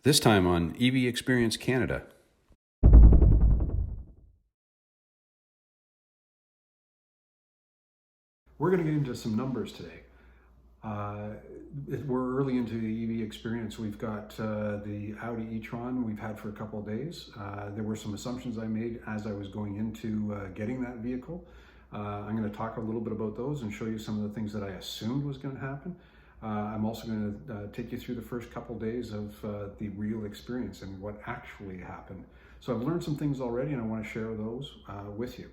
This time on EV Experience Canada. We're going to get into some numbers today. We're early into the EV experience. We've got the Audi e-tron we've had for a couple of days. There were some assumptions I made as I was going into getting that vehicle. I'm going to talk a little bit about those and show you some of the things that I assumed was going to happen. I'm also going to take you through the first couple days of the real experience and what actually happened. So I've learned some things already and I want to share those with you.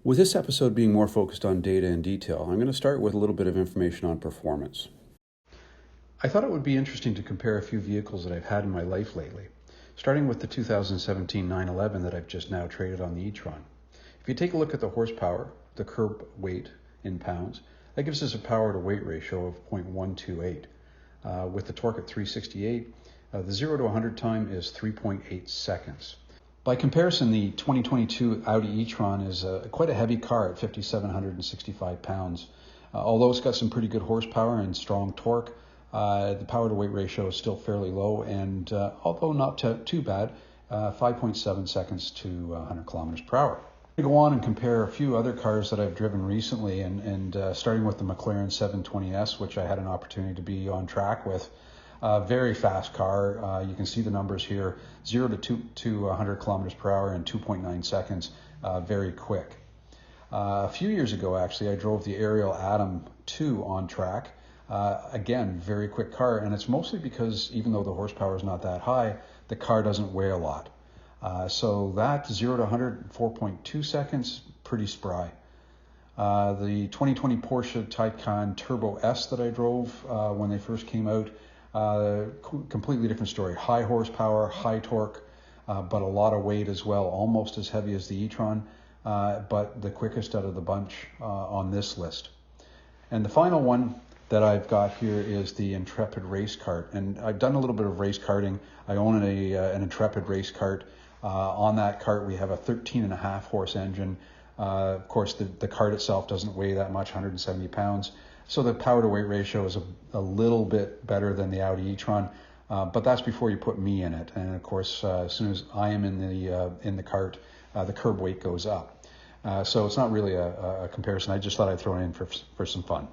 With this episode being more focused on data and detail, I'm going to start with a little bit of information on performance. I thought it would be interesting to compare a few vehicles that I've had in my life lately, starting with the 2017 911 that I've just now traded on the e-tron. If you take a look at the horsepower, the curb weight in pounds, that gives us a power to weight ratio of 0.128. With the torque at 368, the 0 to 100 time is 3.8 seconds. By comparison, the 2022 Audi e-tron is quite a heavy car at 5,765 pounds. Although it's got some pretty good horsepower and strong torque, the power to weight ratio is still fairly low, and although not too bad, 5.7 seconds to 100 kilometers per hour. I'm going to go on and compare a few other cars that I've driven recently, and starting with the McLaren 720S, which I had an opportunity to be on track with. Very fast car. You can see the numbers here, 0 to 100 kilometers per hour in 2.9 seconds, very quick. A few years ago, actually, I drove the Ariel Atom 2 on track. Again, very quick car, and it's mostly because even though the horsepower is not that high, the car doesn't weigh a lot. So that 0 to 100 4.2 seconds, pretty spry. The 2020 Porsche Taycan Turbo S that I drove when they first came out, completely different story. High horsepower, high torque, but a lot of weight as well, almost as heavy as the e-tron, but the quickest out of the bunch on this list. And the final one that I've got here is the Intrepid race cart. And I've done a little bit of race karting. I own an Intrepid race cart. On that cart, we have a 13.5 horse engine. Of course, the cart itself doesn't weigh that much, 170 pounds. So the power to weight ratio is a little bit better than the Audi e-tron, but that's before you put me in it. And of course, as soon as I am in the cart, the curb weight goes up. So it's not really a comparison. I just thought I'd throw it in for some fun.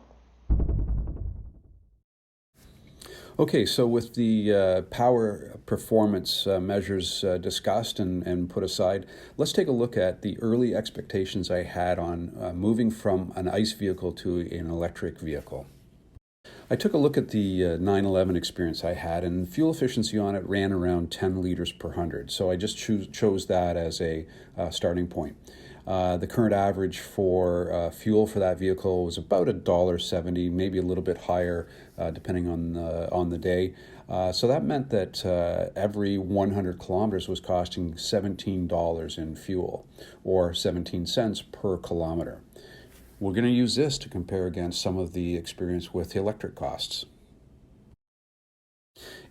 Okay, so with the power performance measures discussed and put aside, let's take a look at the early expectations I had on moving from an ICE vehicle to an electric vehicle. I took a look at the 911 experience I had, and fuel efficiency on it ran around 10 liters per 100, so I just chose that as a starting point. The current average for fuel for that vehicle was about $1.70, maybe a little bit higher depending on the day. So that meant that every 100 kilometers was costing $17 in fuel, or 17 cents per kilometer. We're going to use this to compare against some of the experience with the electric costs.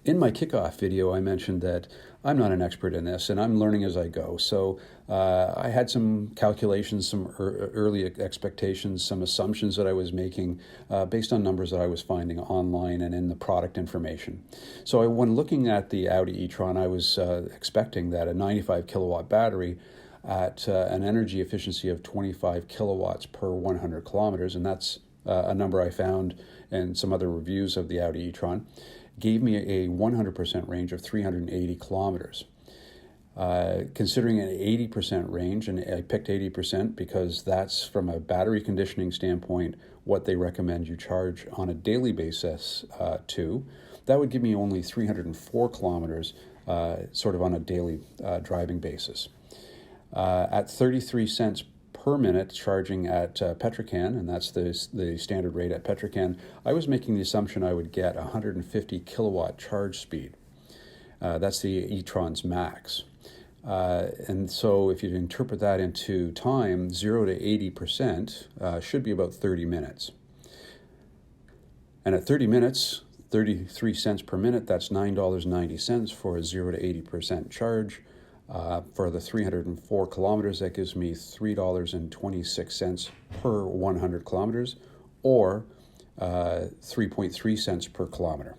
In my kickoff video, I mentioned that I'm not an expert in this and I'm learning as I go. So I had some calculations, some early expectations, some assumptions that I was making based on numbers that I was finding online and in the product information. So when looking at the Audi e-tron, I was expecting that a 95 kilowatt battery at an energy efficiency of 25 kilowatts per 100 kilometers, and that's a number I found in some other reviews of the Audi e-tron, gave me a 100% range of 380 kilometers. Considering an 80% range, and I picked 80% because that's from a battery conditioning standpoint what they recommend you charge on a daily basis that would give me only 304 kilometers sort of on a daily driving basis. At 33 cents per minute charging at Petrocan, and that's the standard rate at Petrocan, I was making the assumption I would get 150 kilowatt charge speed. That's the e-tron's max. And so if you interpret that into time, 0 to 80% should be about 30 minutes. And at 30 minutes, 33 cents per minute, that's $9.90 for a 0 to 80% charge. For the 304 kilometers, that gives me $3.26 per 100 kilometers, or 3.3 cents per kilometer.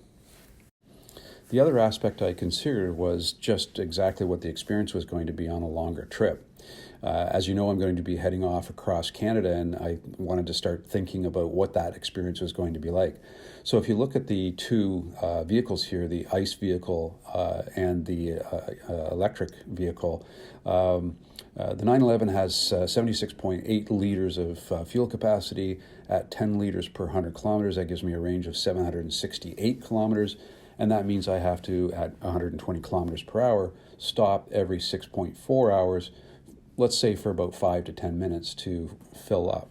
The other aspect I considered was just exactly what the experience was going to be on a longer trip. As you know, I'm going to be heading off across Canada, and I wanted to start thinking about what that experience was going to be like. So if you look at the two vehicles here, the ICE vehicle and the electric vehicle, the 911 has 76.8 liters of fuel capacity at 10 liters per 100 kilometers. That gives me a range of 768 kilometers. And that means I have to, at 120 kilometers per hour, stop every 6.4 hours, let's say for about 5 to 10 minutes to fill up.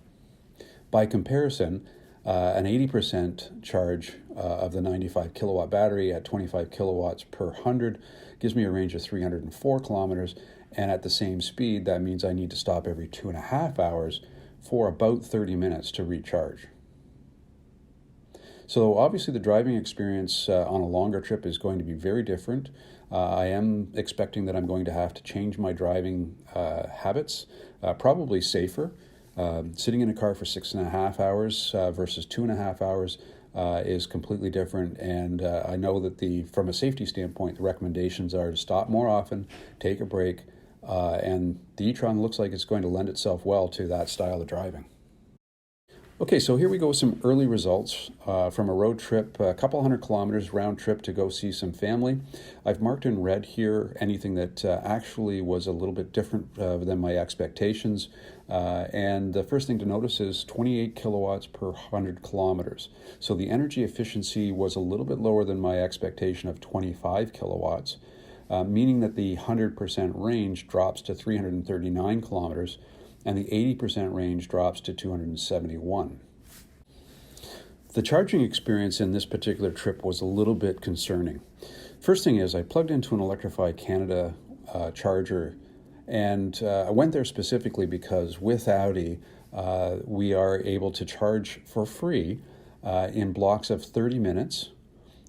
By comparison, an 80% charge of the 95 kilowatt battery at 25 kilowatts per 100 gives me a range of 304 kilometers. And at the same speed, that means I need to stop every 2.5 hours for about 30 minutes to recharge. So obviously the driving experience on a longer trip is going to be very different. I am expecting that I'm going to have to change my driving habits, probably safer. Sitting in a car for 6.5 hours versus 2.5 hours is completely different. And I know that from a safety standpoint, the recommendations are to stop more often, take a break, and the e-tron looks like it's going to lend itself well to that style of driving. Okay, so here we go with some early results from a road trip, a couple hundred kilometers round trip to go see some family. I've marked in red here anything that actually was a little bit different than my expectations. And the first thing to notice is 28 kilowatts per 100 kilometers. So the energy efficiency was a little bit lower than my expectation of 25 kilowatts, meaning that the 100% range drops to 339 kilometers, and the 80% range drops to 271. The charging experience in this particular trip was a little bit concerning. First thing is I plugged into an Electrify Canada charger, and I went there specifically because with Audi, we are able to charge for free in blocks of 30 minutes.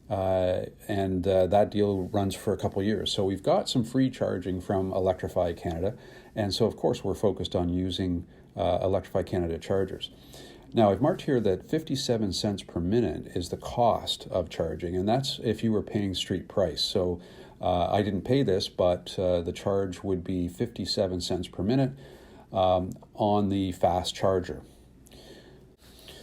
And that deal runs for a couple years. So we've got some free charging from Electrify Canada. And so, of course, we're focused on using Electrify Canada chargers. Now, I've marked here that 57 cents per minute is the cost of charging, and that's if you were paying street price. So I didn't pay this, but the charge would be 57 cents per minute on the fast charger.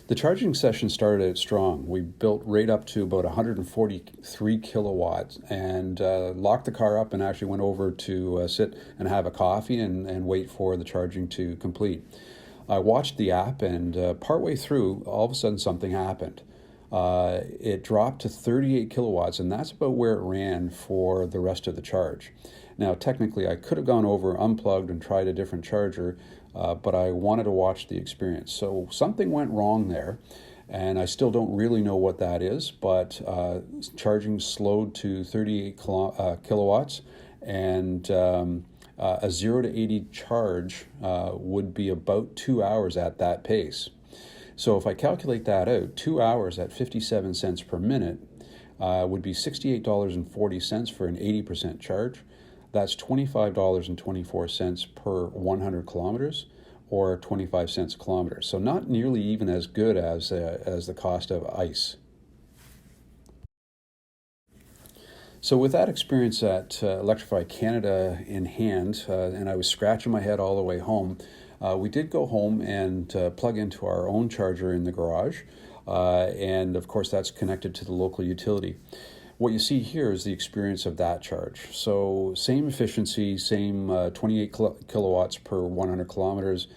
The charging session started out strong. We built right up to about 143 kilowatts and locked the car up and actually went over to sit and have a coffee and wait for the charging to complete. I watched the app, and partway through, all of a sudden something happened. It dropped to 38 kilowatts, and that's about where it ran for the rest of the charge. Now, technically, I could have gone over, unplugged, and tried a different charger, but I wanted to watch the experience. So something went wrong there, and I still don't really know what that is, but charging slowed to 38 kilowatts, and a 0 to 80 charge would be about 2 hours at that pace. So if I calculate that out, 2 hours at 57 cents per minute would be $68.40 for an 80% charge. That's $25.24 per 100 kilometers, or 25 cents a kilometer. So not nearly even as good as the cost of ICE. So with that experience at Electrify Canada in hand, and I was scratching my head all the way home, we did go home and plug into our own charger in the garage. And of course, that's connected to the local utility. What you see here is the experience of that charge. So same efficiency, same 28 kilowatts per 100 kilometers,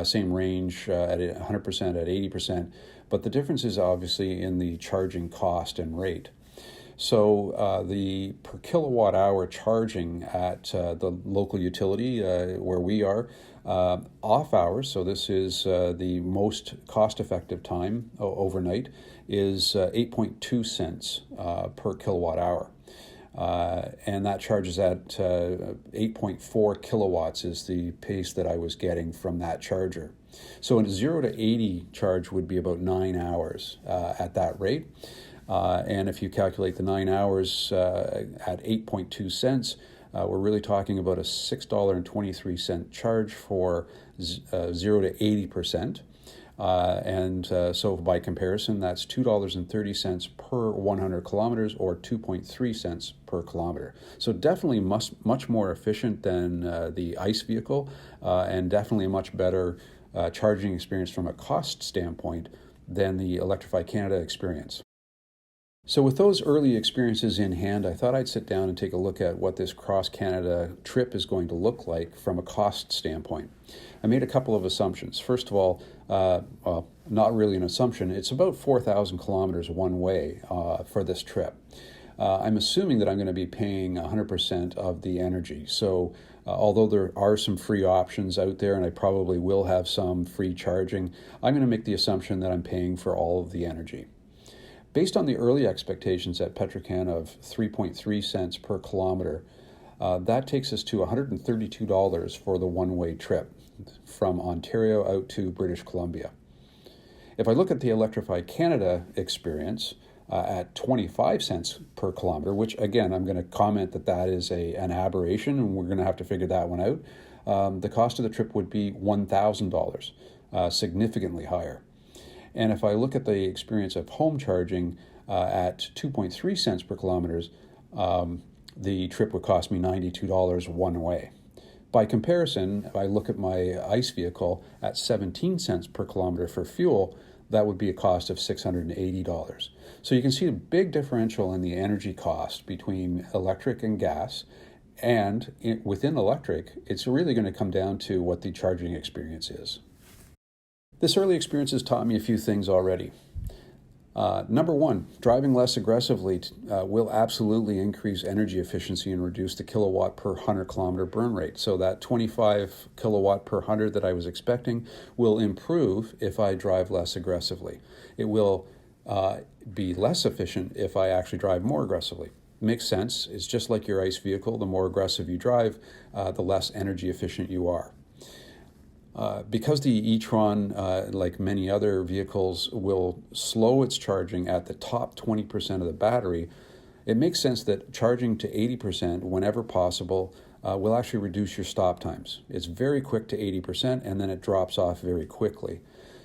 same range at 100% at 80%, but the difference is obviously in the charging cost and rate. So the per kilowatt hour charging at the local utility where we are, off hours, so this is the most cost-effective time overnight, is 8.2 cents per kilowatt hour. And that charges at 8.4 kilowatts is the pace that I was getting from that charger. So a 0 to 80 charge would be about 9 hours at that rate. And if you calculate the 9 hours at 8.2 cents, we're really talking about a $6.23 charge for 0 to 80%. So by comparison, that's $2.30 per 100 kilometers, or 2.3 cents per kilometer. So definitely much more efficient than the ICE vehicle, and definitely a much better charging experience from a cost standpoint than the Electrify Canada experience. So with those early experiences in hand, I thought I'd sit down and take a look at what this cross-Canada trip is going to look like from a cost standpoint. I made a couple of assumptions. First of all, well, not really an assumption, it's about 4,000 kilometers one way for this trip. I'm assuming that I'm going to be paying 100% of the energy. So although there are some free options out there, and I probably will have some free charging, I'm going to make the assumption that I'm paying for all of the energy. Based on the early expectations at Petro-Can of 3.3 cents per kilometer, that takes us to $132 for the one-way trip from Ontario out to British Columbia. If I look at the Electrify Canada experience at 25 cents per kilometer, which again, I'm going to comment that that is an aberration, and we're going to have to figure that one out, the cost of the trip would be $1,000, significantly higher. And if I look at the experience of home charging at 2.3 cents per kilometers, the trip would cost me $92 one way. By comparison, if I look at my ICE vehicle at 17 cents per kilometer for fuel, that would be a cost of $680. So you can see a big differential in the energy cost between electric and gas. And within electric, it's really going to come down to what the charging experience is. This early experience has taught me a few things already. Number one, driving less aggressively will absolutely increase energy efficiency and reduce the kilowatt per 100 kilometer burn rate. So that 25 kilowatt per 100 that I was expecting will improve if I drive less aggressively. It will be less efficient if I actually drive more aggressively. Makes sense. It's just like your ICE vehicle. The more aggressive you drive, the less energy efficient you are. Because the e-tron, like many other vehicles, will slow its charging at the top 20% of the battery, it makes sense that charging to 80% whenever possible will actually reduce your stop times. It's very quick to 80%, and then it drops off very quickly.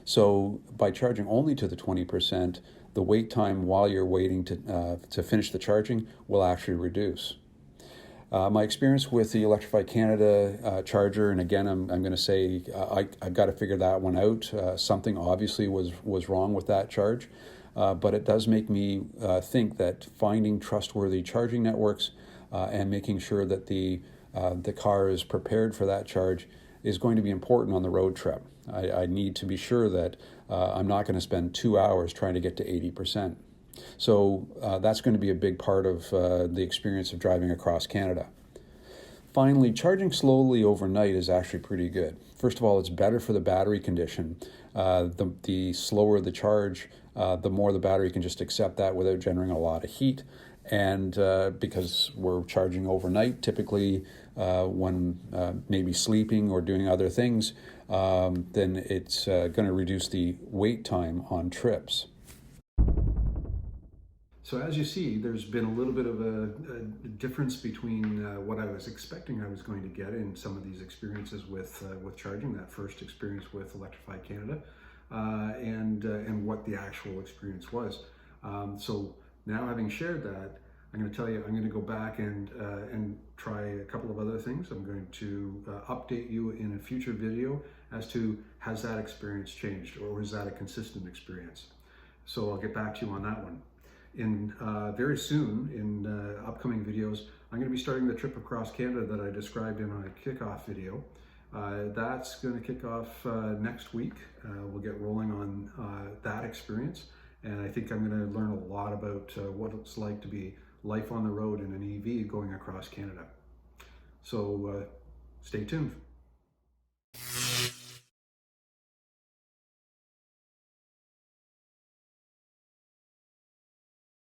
So by charging only to the 20%, the wait time while you're waiting to finish the charging will actually reduce. My experience with the Electrify Canada charger, and again, I'm going to say I've got to figure that one out. Something obviously was wrong with that charge, but it does make me think that finding trustworthy charging networks and making sure that the car is prepared for that charge is going to be important on the road trip. I need to be sure that I'm not going to spend 2 hours trying to get to 80%. So that's going to be a big part of the experience of driving across Canada. Finally, charging slowly overnight is actually pretty good. First of all, it's better for the battery condition. The slower the charge, the more the battery can just accept that without generating a lot of heat. And because we're charging overnight, typically when maybe sleeping or doing other things, then it's going to reduce the wait time on trips. So as you see, there's been a little bit of a difference between what I was expecting I was going to get in some of these experiences with charging, that first experience with Electrify Canada, and what the actual experience was. So now, having shared that, I'm going to tell you, I'm going to go back and try a couple of other things. I'm going to update you in a future video as to, has that experience changed, or is that a consistent experience? So I'll get back to you on that one. Very soon, in upcoming videos, I'm going to be starting the trip across Canada that I described in my kickoff video. That's going to kick off next week. We'll get rolling on that experience, and I think I'm going to learn a lot about what it's like to be life on the road in an EV going across Canada. So stay tuned.